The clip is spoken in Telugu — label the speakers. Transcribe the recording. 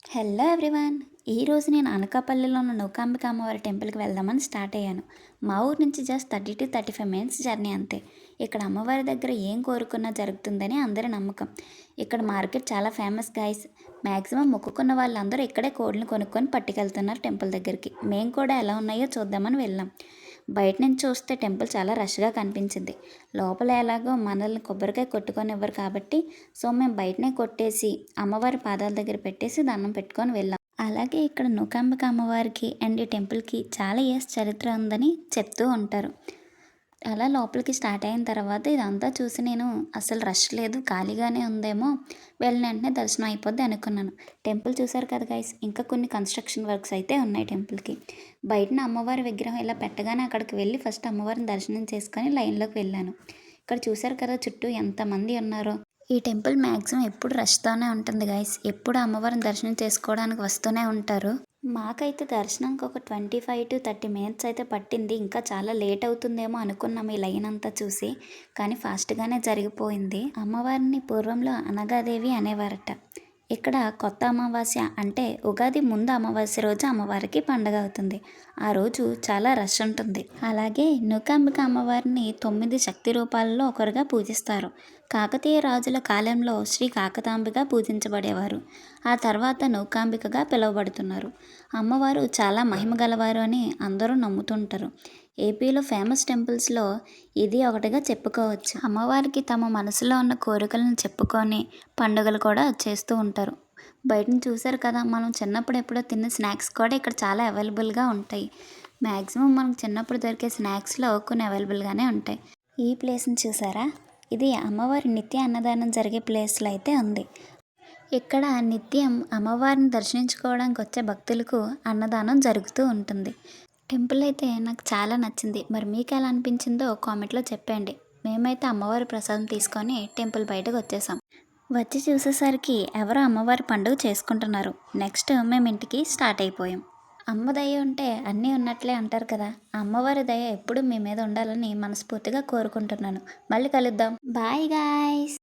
Speaker 1: Hello everyone. ఈరోజు నేను అనకాపల్లిలో ఉన్న నూకాంబిక అమ్మవారి టెంపుల్కి వెళ్దామని స్టార్ట్ అయ్యాను. మా ఊరు నుంచి జస్ట్ 30 to 35 మినిట్స్ జర్నీ అంతే. ఇక్కడ అమ్మవారి దగ్గర ఏం కోరుకున్నా జరుగుతుందని అందరి నమ్మకం. ఇక్కడ మార్కెట్ చాలా ఫేమస్ గైస్. మ్యాక్సిమం మొక్కుకున్న వాళ్ళందరూ ఇక్కడే కోడ్లు కొనుక్కొని పట్టుకెళ్తున్నారు టెంపుల్ దగ్గరికి. మేము కూడా ఎలా ఉన్నాయో చూద్దామని వెళ్ళాం. బయట నుంచి చూస్తే టెంపుల్ చాలా రష్గా కనిపించింది. లోపల ఎలాగో మనల్ని కొబ్బరికాయ కొట్టుకొనివ్వరు కాబట్టి మేము బయటనే కొట్టేసి అమ్మవారి పాదాల దగ్గర పెట్టేసి దండం పెట్టుకొని వెళ్ళాం. అలాగే ఇక్కడ నూకాంబిక అమ్మవారికి అండ్ ఈ టెంపుల్కి చాలా ఇయర్స్ చరిత్ర ఉందని చెప్తూ ఉంటారు. అలా లోపలికి స్టార్ట్ అయిన తర్వాత ఇదంతా చూసి నేను అసలు రష్ లేదు, ఖాళీగానే ఉందేమో, వెళ్ళిన వెంటనే దర్శనం అయిపోద్ది అనుకున్నాను. టెంపుల్ చూసారు కదా గైస్, ఇంకా కొన్ని కన్స్ట్రక్షన్ వర్క్స్ అయితే ఉన్నాయి టెంపుల్కి. బయటన అమ్మవారి విగ్రహం ఇలా పెట్టగానే అక్కడికి వెళ్ళి ఫస్ట్ అమ్మవారిని దర్శనం చేసుకొని లైన్లోకి వెళ్ళాను. ఇక్కడ చూసారు కదా చుట్టూ ఎంతమంది ఉన్నారో. ఈ టెంపుల్ మ్యాక్సిమం ఎప్పుడు రష్తోనే ఉంటుంది గైస్. ఎప్పుడు అమ్మవారిని దర్శనం చేసుకోవడానికి వస్తూనే ఉంటారు. మాకైతే దర్శనంకి ఒక 25 to 30 మినిట్స్ అయితే పట్టింది. ఇంకా చాలా లేట్ అవుతుందేమో అనుకున్నాం ఈ లైన్ అంతా చూసి, కానీ ఫాస్ట్గానే జరిగిపోయింది. అమ్మవారిని పూర్వంలో అనగాదేవి అనేవారట. ఇక్కడ కొత్త అమావాస్య అంటే ఉగాది ముందు అమావాస్య రోజు అమ్మవారికి పండగ అవుతుంది. ఆ రోజు చాలా రష్ ఉంటుంది. అలాగే నూకాంబిక అమ్మవారిని 9 శక్తి రూపాలలో ఒకరుగా పూజిస్తారు. కాకతీయ రాజుల కాలంలో శ్రీ కాకతాంబిగా పూజించబడేవారు. ఆ తర్వాత నూకాంబికగా పిలువబడుతున్నారు. అమ్మవారు చాలా మహిమ గలవారు అని అందరూ నమ్ముతుంటారు. ఏపీలో ఫేమస్ టెంపుల్స్లో ఇది ఒకటిగా చెప్పుకోవచ్చు. అమ్మవారికి తమ మనసులో ఉన్న కోరికలను చెప్పుకొని పండుగలు కూడా చేస్తూ ఉంటారు. బయటను చూసారు కదా, మనం చిన్నప్పుడు ఎప్పుడో తిన్న స్నాక్స్ కూడా ఇక్కడ చాలా అవైలబుల్గా ఉంటాయి. మ్యాక్సిమం మనకు చిన్నప్పుడు దొరికే స్నాక్స్లో కొన్ని అవైలబుల్గానే ఉంటాయి. ఈ ప్లేస్ని చూసారా, ఇది అమ్మవారి నిత్య అన్నదానం జరిగే ప్లేస్లో అయితే ఉంది. ఇక్కడ నిత్యం అమ్మవారిని దర్శించుకోవడానికి వచ్చే భక్తులకు అన్నదానం జరుగుతూ ఉంటుంది. టెంపుల్ అయితే నాకు చాలా నచ్చింది. మరి మీకు ఎలా అనిపించిందో కామెంట్లో చెప్పండి. మేమైతే అమ్మవారి ప్రసాదం తీసుకొని టెంపుల్ బయటకు వచ్చేసాం. వచ్చి చూసేసరికి ఎవరో అమ్మవారి పండుగ చేసుకుంటున్నారు. నెక్స్ట్ మేము ఇంటికి స్టార్ట్ అయిపోయాం. అమ్మ దయ ఉంటే అన్నీ ఉన్నట్లే అంటారు కదా. అమ్మవారి దయ ఎప్పుడు మీ మీద ఉండాలని మనస్ఫూర్తిగా కోరుకుంటున్నాను. మళ్ళీ కలుద్దాం. Bye guys.